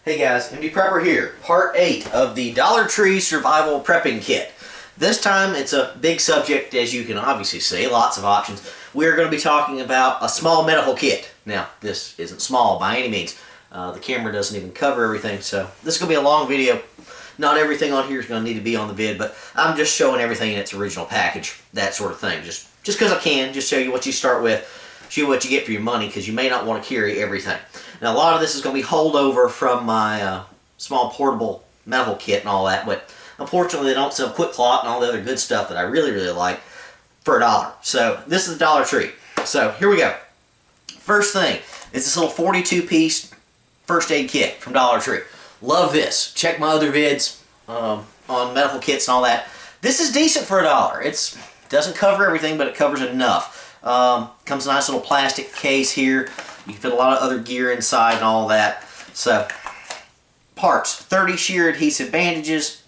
Hey guys, MD Prepper here, part 8 of the Dollar Tree Survival Prepping Kit. This time it's a big subject, as you can obviously see, lots of options. We're going to be talking about a small medical kit. Now, this isn't small by any means. The camera doesn't even cover everything, so this is going to be a long video. Not everything on here is going to need to be on the vid, but I'm just showing everything in its original package, that sort of thing. Just because I can, just show you what you start with, show you what you get for your money, because you may not want to carry everything. Now, a lot of this is going to be holdover from my small portable medical kit and all that, but unfortunately they don't sell Quick Clot and all the other good stuff that I really, really like for $1. So this is the Dollar Tree. So here we go. First thing is this little 42-piece first aid kit from Dollar Tree. Love this. Check my other vids on medical kits and all that. This is decent for $1. It doesn't cover everything, but it covers enough. Comes in a nice little plastic case here. You can fit a lot of other gear inside and all that. So, parts: 30 sheer adhesive bandages,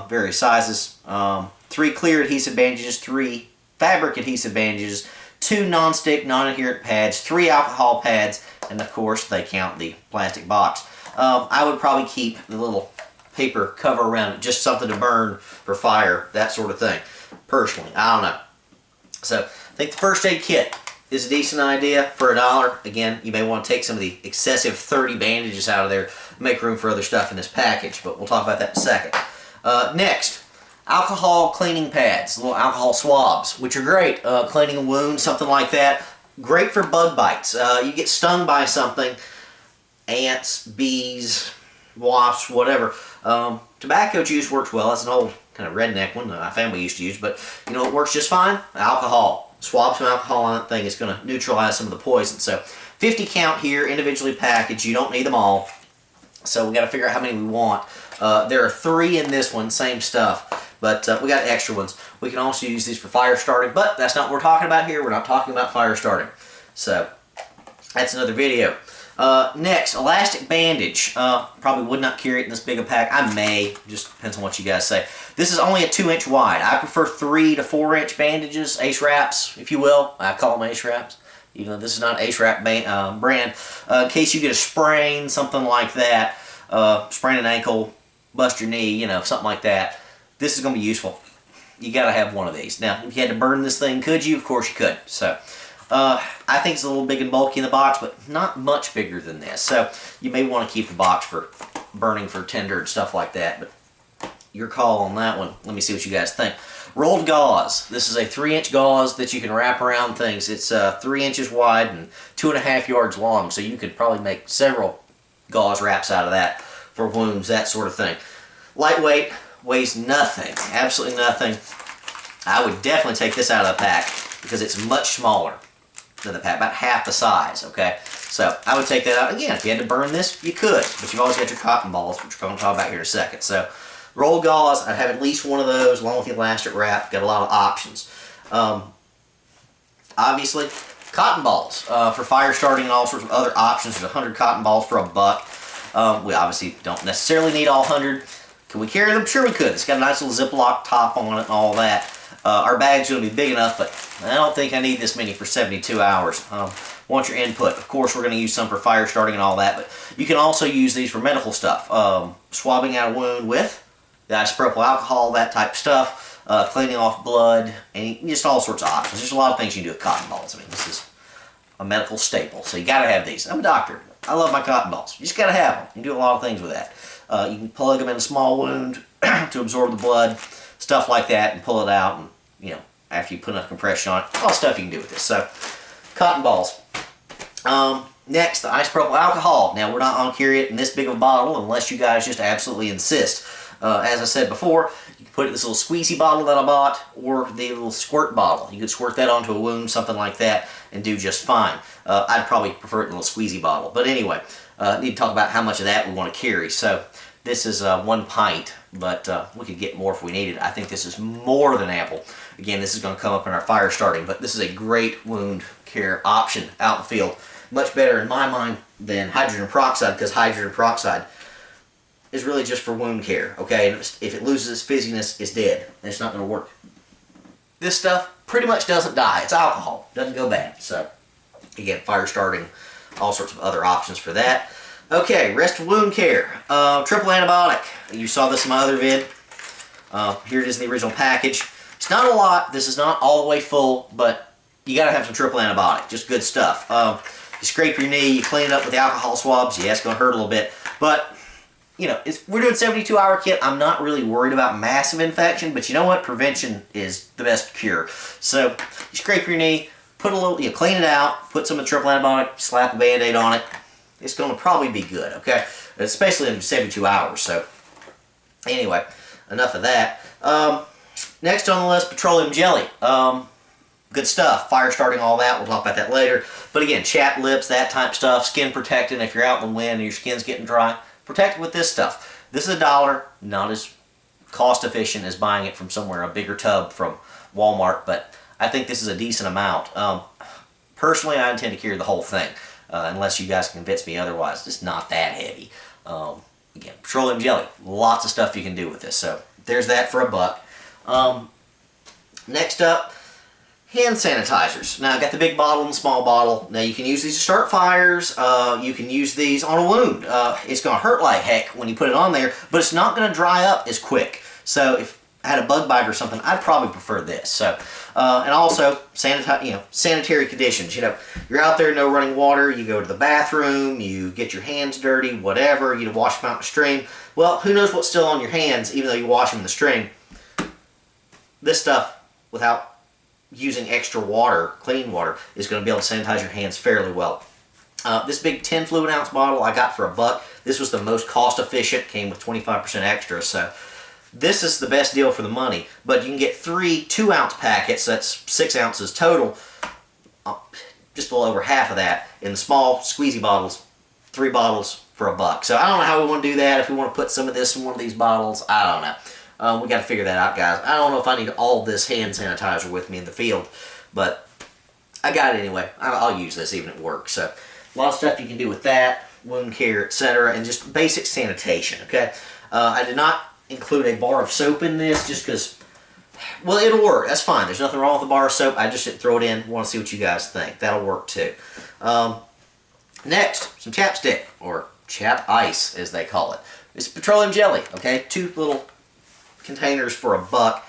various sizes, 3 clear adhesive bandages, 3 fabric adhesive bandages, 2 non-stick, non-adherent pads, 3 alcohol pads, and of course they count the plastic box. I would probably keep the little paper cover around it, just something to burn for fire, that sort of thing. Personally, I don't know. So, I think the first aid kit is a decent idea for $1. Again, you may want to take some of the excessive 30 bandages out of there, make room for other stuff in this package, but we'll talk about that in a second. Next, alcohol cleaning pads, little alcohol swabs, which are great. Cleaning a wound, something like that. Great for bug bites. You get stung by something, ants, bees, wasps, whatever. Tobacco juice works well. That's an old kind of redneck one that my family used to use, but you know it works just fine? Alcohol. Swab some alcohol on that thing. It's going to neutralize some of the poison. So 50 count here, individually packaged. You don't need them all. So we got to figure out how many we want. There are 3 in this one, same stuff, but we got extra ones. We can also use these for fire starting, but that's not what we're talking about here. We're not talking about fire starting. So that's another video. Next, elastic bandage. Probably would not carry it in this big a pack. I may, just depends on what you guys say. This is only a 2-inch wide. I prefer 3 to 4-inch bandages, ace wraps, if you will. I call them ace wraps, even though this is not an ace wrap brand. In case you get a sprain, something like that, sprain an ankle, bust your knee, you know, something like that. This is going to be useful. You got to have one of these. Now, if you had to burn this thing, could you? Of course you could. So, I think it's a little big and bulky in the box, but not much bigger than this. So you may want to keep the box for burning for tinder and stuff like that, but your call on that one. Let me see what you guys think. Rolled gauze. This is a 3-inch gauze that you can wrap around things. It's 3 inches wide and 2.5 yards long, so you could probably make several gauze wraps out of that for wounds, that sort of thing. Lightweight, weighs nothing, absolutely nothing. I would definitely take this out of the pack because it's much smaller than the pack, about half the size, okay? So I would take that out. Again, if you had to burn this, you could, but you've always got your cotton balls, which we're going to talk about here in a second. So rolled gauze, I'd have at least one of those along with the elastic wrap. Got a lot of options. Obviously, cotton balls for fire starting and all sorts of other options. There's 100 cotton balls for $1. We obviously don't necessarily need all 100. Can we carry them? Sure we could. It's got a nice little Ziploc top on it and all that. Our bag's going to be big enough, but I don't think I need this many for 72 hours. Want your input. Of course, we're going to use some for fire starting and all that, but you can also use these for medical stuff. Swabbing out a wound with the isopropyl alcohol, that type of stuff. Cleaning off blood, and just all sorts of options. There's a lot of things you can do with cotton balls. I mean, this is a medical staple, so you got to have these. I'm a doctor. I love my cotton balls. You just got to have them. You can do a lot of things with that. You can plug them in a small wound to absorb the blood, stuff like that, and pull it out, and you know, after you put enough compression on it, all stuff you can do with this. So, cotton balls. Next, the isopropyl alcohol. Now, we're not going to carry it in this big of a bottle unless you guys just absolutely insist. As I said before, you can put it in this little squeezy bottle that I bought, or the little squirt bottle. You could squirt that onto a wound, something like that, and do just fine. I'd probably prefer it in a little squeezy bottle. But anyway, need to talk about how much of that we want to carry. So, this is 1 pint, but we could get more if we needed. I think this is more than ample. Again, this is going to come up in our fire starting, but this is a great wound care option out in the field. Much better in my mind than hydrogen peroxide, because hydrogen peroxide is really just for wound care, okay? And if it loses its fizziness, it's dead, and it's not going to work. This stuff pretty much doesn't die. It's alcohol. Doesn't go bad. So, again, fire starting, all sorts of other options for that. Okay, rest of wound care. Triple antibiotic. You saw this in my other vid. Here it is in the original package. It's not a lot. This is not all the way full, but you gotta have some triple antibiotic. Just good stuff. You scrape your knee, you clean it up with the alcohol swabs. Yeah, it's gonna hurt a little bit, but you know, we're doing 72-hour kit. I'm not really worried about massive infection, but you know what? Prevention is the best cure. So you scrape your knee, put a little, clean it out, put some of the triple antibiotic, slap a Band-Aid on it. It's going to probably be good, okay? Especially in 72 hours. So anyway, enough of that. Next on the list, Petroleum Jelly. Good stuff. Fire starting, all that. We'll talk about that later. But again, chapped lips, that type of stuff. Skin protecting if you're out in the wind and your skin's getting dry. Protect it with this stuff. This is $1, not as cost efficient as buying it from somewhere, a bigger tub from Walmart, but I think this is a decent amount. Personally, I intend to carry the whole thing, unless you guys can convince me otherwise. It's not that heavy. Again, petroleum jelly, lots of stuff you can do with this, so there's that for $1. Next up, hand sanitizers. Now, I've got the big bottle and the small bottle. Now, you can use these to start fires. You can use these on a wound. It's going to hurt like heck when you put it on there, but it's not going to dry up as quick. So, if I had a bug bite or something, I'd probably prefer this. So, and also, sanitary conditions. You know, you're out there, no running water, you go to the bathroom, you get your hands dirty, whatever, you wash them out in the stream. Well, who knows what's still on your hands, even though you wash them in the stream. This stuff, without using extra water, clean water, is going to be able to sanitize your hands fairly well. This big 10 fluid ounce bottle I got for $1. This was the most cost efficient, came with 25% extra, so this is the best deal for the money. But you can get 3 2-ounce packets, that's 6 ounces total, just a little over half of that, in the small squeezy bottles, 3 bottles for $1. So I don't know how we want to do that, if we want to put some of this in one of these bottles, I don't know. We got to figure that out, guys. I don't know if I need all this hand sanitizer with me in the field, but I got it anyway. I'll use this even at work. So a lot of stuff you can do with that, wound care, etc., and just basic sanitation, okay? I did not include a bar of soap in this just because, well, it'll work. That's fine. There's nothing wrong with a bar of soap. I just didn't throw it in. Want to see what you guys think. That'll work too. Next, some chapstick, or chap ice, as they call it. It's petroleum jelly, okay? 2 little containers for $1.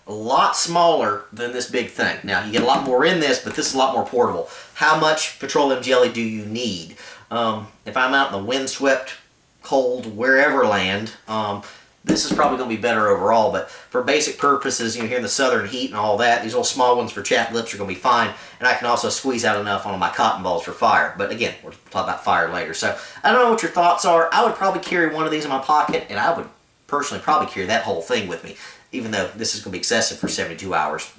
A lot smaller than this big thing. Now, you get a lot more in this, but this is a lot more portable. How much petroleum jelly do you need? If I'm out in the windswept, cold, wherever land, this is probably going to be better overall, but for basic purposes, here in the southern heat and all that, these little small ones for chapped lips are going to be fine, and I can also squeeze out enough on my cotton balls for fire. But again, we'll talk about fire later. So I don't know what your thoughts are. I would probably carry one of these in my pocket, and I would personally probably carry that whole thing with me, even though this is going to be excessive for 72 hours.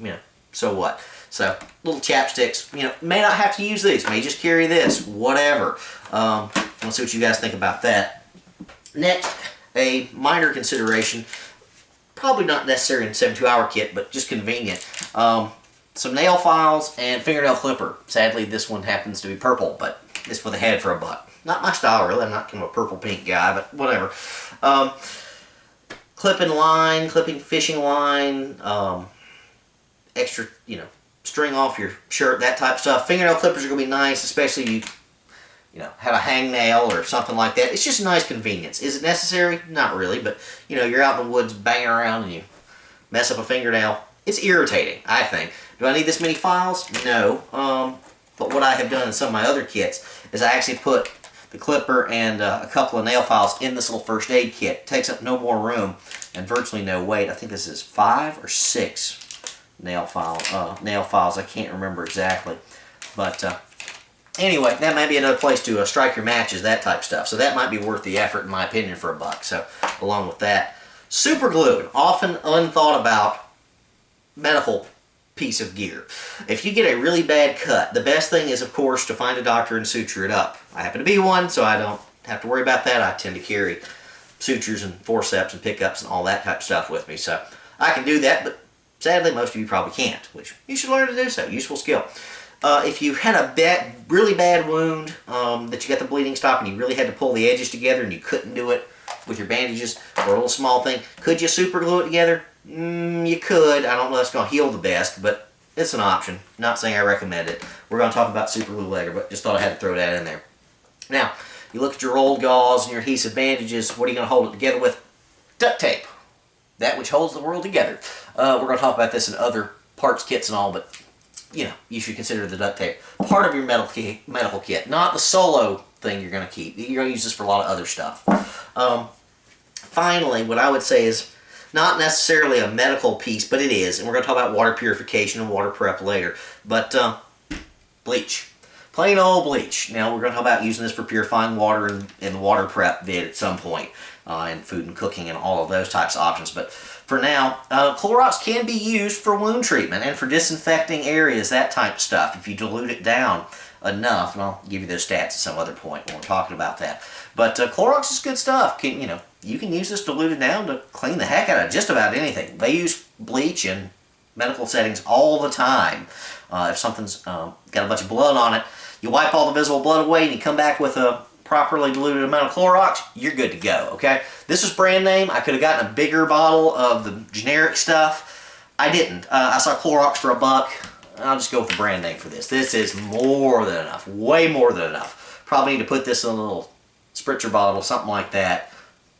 So what? So little chapsticks, may not have to use these, may just carry this, whatever. Let's see what you guys think about that. Next, a minor consideration, probably not necessary in a 72-hour kit, but just convenient. Some nail files and fingernail clipper. Sadly, this one happens to be purple, but it's for the head for $1. Not my style, really. I'm not kind of a purple-pink guy, but whatever. Clipping line, clipping fishing line, extra, string off your shirt, that type of stuff. Fingernail clippers are going to be nice, especially if you have a hangnail or something like that. It's just a nice convenience. Is it necessary? Not really, but you're out in the woods banging around and you mess up a fingernail. It's irritating, I think. Do I need this many files? No. But what I have done in some of my other kits is I actually put the clipper and a couple of nail files in this little first aid kit. It takes up no more room and virtually no weight. I think this is 5 or 6 nail files. I can't remember exactly. But anyway, that might be another place to strike your matches, that type of stuff. So that might be worth the effort, in my opinion, for $1. So along with that, super glue, an often unthought about medical piece of gear. If you get a really bad cut, the best thing is, of course, to find a doctor and suture it up. I happen to be one, so I don't have to worry about that. I tend to carry sutures and forceps and pickups and all that type of stuff with me, so I can do that, but sadly most of you probably can't, which you should learn to do so. Useful skill. If you had a really bad wound that you got the bleeding stop and you really had to pull the edges together and you couldn't do it with your bandages or a little small thing, could you super glue it together? You could. I don't know if it's going to heal the best, but it's an option. Not saying I recommend it. We're going to talk about super glue later, but just thought I had to throw that in there. Now, you look at your old gauze and your adhesive bandages, what are you going to hold it together with? Duct tape. That which holds the world together. We're going to talk about this in other parts, kits and all, but you know, you should consider the duct tape part of your medical kit, not the solo thing you're going to keep. You're going to use this for a lot of other stuff. Finally, what I would say is not necessarily a medical piece, but it is, and we're going to talk about water purification and water prep later, but bleach. Plain old bleach. Now, we're going to talk about using this for purifying water in the water prep vid at some point, and food and cooking and all of those types of options, but for now, Clorox can be used for wound treatment and for disinfecting areas, that type of stuff, if you dilute it down enough. And I'll give you those stats at some other point when we're talking about that. But Clorox is good stuff. You can use this diluted down to clean the heck out of just about anything. They use bleach in medical settings all the time. If something's got a bunch of blood on it, you wipe all the visible blood away and you come back with a properly diluted amount of Clorox, you're good to go, okay? This is brand name. I could have gotten a bigger bottle of the generic stuff. I didn't. I saw Clorox for $1. I'll just go with the brand name for this. This is more than enough. Way more than enough. Probably need to put this in a little spritzer bottle, something like that.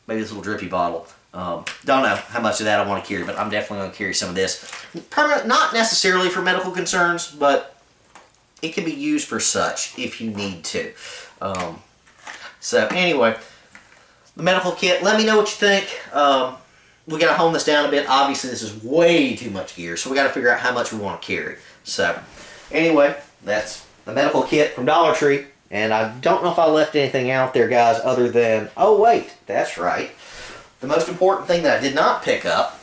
Maybe this little drippy bottle. Don't know how much of that I want to carry, but I'm definitely going to carry some of this. Not necessarily for medical concerns, but it can be used for such if you need to. So anyway, the medical kit, let me know what you think. We got to hone this down a bit. Obviously, this is way too much gear, so we got to figure out how much we want to carry. So anyway, that's the medical kit from Dollar Tree. And I don't know if I left anything out there, guys, other than, oh wait, that's right. The most important thing that I did not pick up,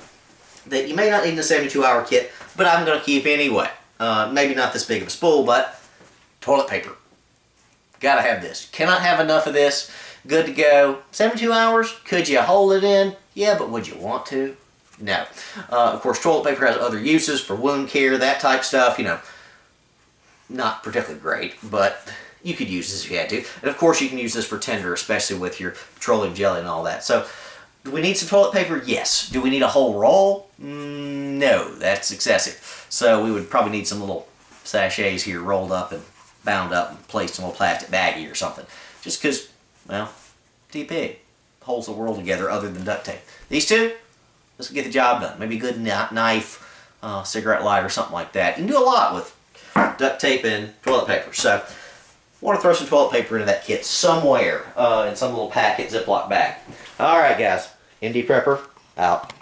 that you may not need in a 72-hour kit, but I'm going to keep anyway. Maybe not this big of a spool, but toilet paper. Gotta have this. Cannot have enough of this. Good to go. 72 hours? Could you hold it in? Yeah, but would you want to? No. Of course, toilet paper has other uses for wound care, that type stuff. Not particularly great, but you could use this if you had to. And of course, you can use this for tender, especially with your petroleum jelly and all that. So, do we need some toilet paper? Yes. Do we need a whole roll? No, that's excessive. So, we would probably need some little sachets here rolled up and bound up and placed in a little plastic baggie or something. Just because, well, too big. Holds the world together other than duct tape. These two, this will get the job done. Maybe a good knife, cigarette lighter, something like that. You can do a lot with duct tape and toilet paper. So, I want to throw some toilet paper into that kit somewhere in some little packet, Ziploc bag. Alright guys, MD Prepper, out.